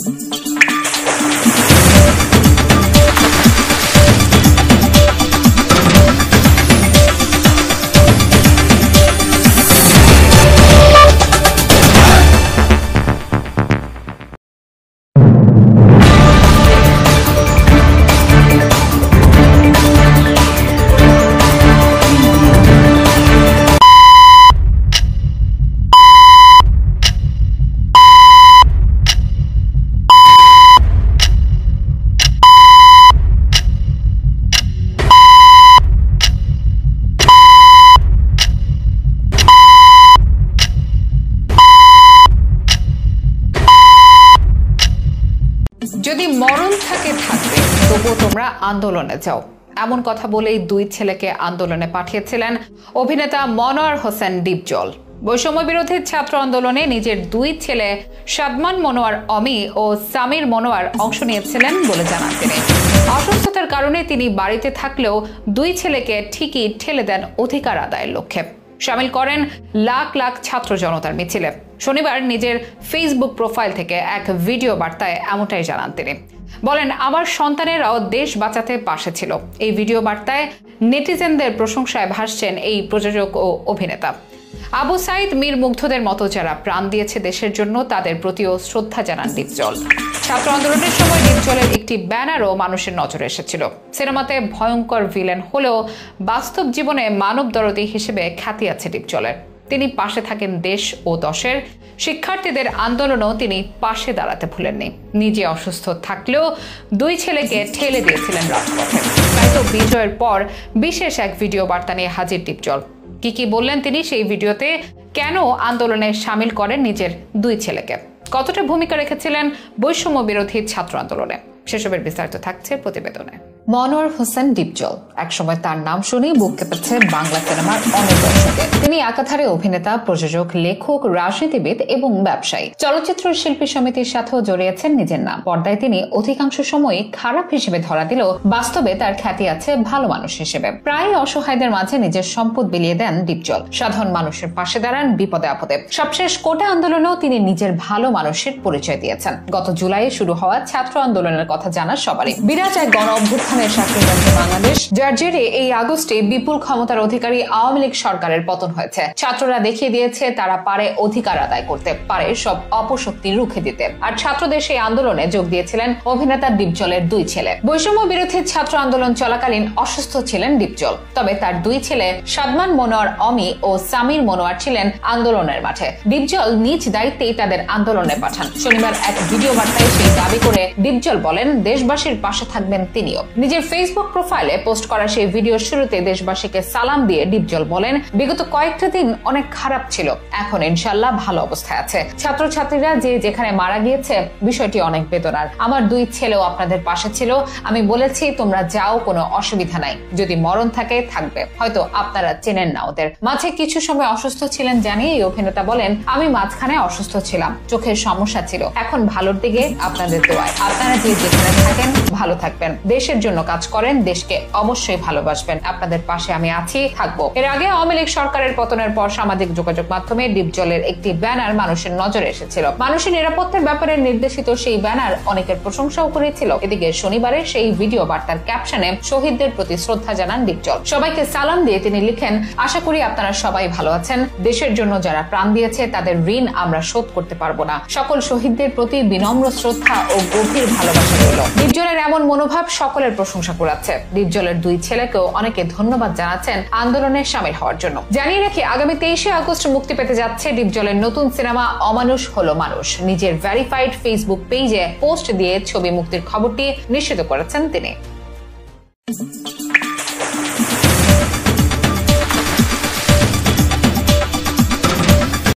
যদি মরণ থাকে থাকবে তবুও তোমরা আন্দোলনে যাও, এমন কথা বলেই দুই ছেলেকে আন্দোলনে পাঠিয়েছিলেন অভিনেতা মনোয়ার হোসেন ডিপজল। বৈষম্য বিরোধী ছাত্র আন্দোলনে নিজের দুই ছেলে সাদমান মনোয়ার অমি ও সামির মনোয়ার অংশ নিয়েছিলেন বলে জানান তিনি। অসুস্থতার কারণে তিনি বাড়িতে থাকলেও দুই ছেলেকে ঠিকই ঠেলে দেন অধিকার আদায়ের লক্ষ্যে। শামিল করেন লাখ লাখ ছাত্র জনতার মিছিলে। শনিবার নিজের ফেসবুক প্রোফাইল থেকে এক ভিডিও বার্তায় এমনটাই জানান তিনি। বলেন, আমার সন্তানেরাও দেশ বাঁচাতে পাশে ছিল। এই ভিডিও বার্তায় নেটিজেনদের প্রশংসায় ভাসছেন এই প্রযোজক ও অভিনেতা। আবু সাইদ, মীর মুগ্ধদের মতো যারা প্রাণ দিয়েছে দেশের জন্য, তাদের প্রতিও শ্রদ্ধা জানান ডিপজল। ছাত্র আন্দোলনের সময় ডিপজলের একটি ব্যানারও মানুষের নজরে এসেছিল। সিনেমাতে ভয়ঙ্কর ভিলেন হলেও বাস্তব জীবনে মানবদরদী হিসেবে খ্যাতি আছে ডিপজলের। তিনি পাশে থাকেন দেশ ও দশের। শিক্ষার্থীদের আন্দোলনেও তিনি পাশে দাঁড়াতে ভুলেননি। নিজে অসুস্থ থাকলেও দুই ছেলেকে ঠেলে দিয়েছিলেন রাজপথে। তাই তো বিজয়ের পর বিশেষ এক ভিডিও বার্তা নিয়ে হাজির ডিপজল। কি বললেন তিনি সেই ভিডিওতে, কেন আন্দোলনে সামিল করেন নিজের দুই ছেলেকে, কতটা ভূমিকা রেখেছিলেন বৈষম্য বিরোধী ছাত্র আন্দোলনে, সেসবের বিস্তারিত থাকছে প্রতিবেদনে। মনোয়ার হোসেন ডিপজল, একসময় তার নাম শুনেই বুক কেঁপেছে বাংলা সিনেমার অনেক দর্শকের। তিনি একাধারে অভিনেতা, প্রযোজক, লেখক, রাজনীতিবিদ এবং ব্যবসায়ী। চলচ্চিত্র শিল্পী সমিতির সাথেও জড়িয়েছেন নিজের নাম। পর্দায় তিনি অধিকাংশ সময় খারাপ হিসেবে ধরা দিলেও বাস্তবে তার খ্যাতি আছে ভালো মানুষ হিসেবে। প্রায় অসহায়দের মাঝে নিজের সম্পদ বিলিয়ে দেন ডিপজল। সাধারণ মানুষের পাশে দাঁড়ান বিপদে আপদে। সবশেষ কোটা আন্দোলনেও তিনি নিজের ভালো মানুষের পরিচয় দিয়েছেন। গত জুলাইয়ে শুরু হওয়া ছাত্র আন্দোলনের কথা জানা সবারই। বিরাট এক গণ অভ্যুত্থানের সাক্ষী হয়েছে বাংলাদেশ, যার জেরে এই আগস্টে বিপুল ক্ষমতার অধিকারী আওয়ামী লীগ সরকারের পতন হয়েছে। ছাত্ররা দেখিয়ে দিয়েছে তারা পারে অধিকার আদায় করতে, পারে সব অপশক্তি রুখে দিতে। আর ছাত্রদের সেই আন্দোলনে যোগ দিয়েছিলেন অভিনেতা ডিপজলের দুই ছেলে। বৈষম্য বিরোধী ছাত্র আন্দোলন চলাকালীন অসুস্থ ছিলেন ডিপজল, তবে তার দুই ছেলে সাদমান মনোয়ার অমি ও সামির মনোয়ার ছিলেন আন্দোলনের মাঠে। ডিপজল নিজ দায়িত্বেই তাদের আন্দোলনে পাঠান। শনিবার এক ভিডিও বার্তায় সেই দাবি করে ডিপজল বলেন, দেশবাসীর পাশে থাকবেন তিনিও। নিজের ফেসবুক প্রোফাইলে পোস্ট করা সেই ভিডিওর শুরুতে দেশবাসীকে সালাম দিয়ে ডিপজল বলেন, বিগত কয়েকটা দিন অনেক খারাপ ছিল, এখন ইনশাআল্লাহ ভালো অবস্থায় আছে। ছাত্রছাত্রীরা যে যেখানে মারা গিয়েছে বিষয়টি অনেক বেদনার। আমার দুই ছেলেও আপনাদের পাশে ছিল। আমি বলেছি তোমরা যাও, কোনো অসুবিধা নাই, যদি মরণ থাকে থাকবে, হয়তো আপনারা চেনেন না ওদের। মাঝে কিছু সময় অসুস্থ ছিলেন জানিয়ে এই অভিনেতা বলেন, আমি মাঝখানে অসুস্থ ছিলাম, চোখের সমস্যা ছিল, এখন ভালোর দিকে, আপনাদের দোয়ায়। আপনারা যে যেখানে থাকেন ভালো থাকবেন, দেশের জন্য কাজ করেন, দেশকে অবশ্যই ভালোবাসবেন, আপনাদের পাশে আমি আছি, থাকবো। এর আগে আওয়ামী লীগ সরকারের পতনের পর সামাজিক যোগাযোগ মাধ্যমে ডিপজলের একটি ব্যানার মানুষের নজরে এসেছিল। মানুষের নিরাপত্তার ব্যাপারে নির্দেশিত সেই ব্যানার অনেকের প্রশংসাও করেছিল। এদিকে শনিবারে সেই ভিডিও বার্তার ক্যাপশনে শহীদদের প্রতি শ্রদ্ধা জানান ডিপজল। সবাইকে সালাম দিয়ে তিনি লিখেন, আশা করি আপনারা সবাই ভালো আছেন। দেশের জন্য যারা প্রাণ দিয়েছে তাদের ঋণ আমরা শোধ করতে পারবো না। সকল শহীদদের প্রতি বিনম্র শ্রদ্ধা ও গভীর ভালোবাসা রইল। ডিপজলের এমন মনোভাব সকলের প্রশংসা কুড়াচ্ছে। ডিপজলের দুই ছেলেকেও অনেকে ধন্যবাদ জানাচ্ছেন আন্দোলনে সামিল হওয়ার জন্য। জানিয়ে রাখি, আগামী 23শে আগস্ট মুক্তি পেতে যাচ্ছে ডিপজলের নতুন সিনেমা অমানুষ হলো মানুষ। নিজের ভেরিফাইড ফেসবুক পেজে পোস্ট দিয়ে ছবি মুক্তির খবরটি নিশ্চিত করেছেন তিনি।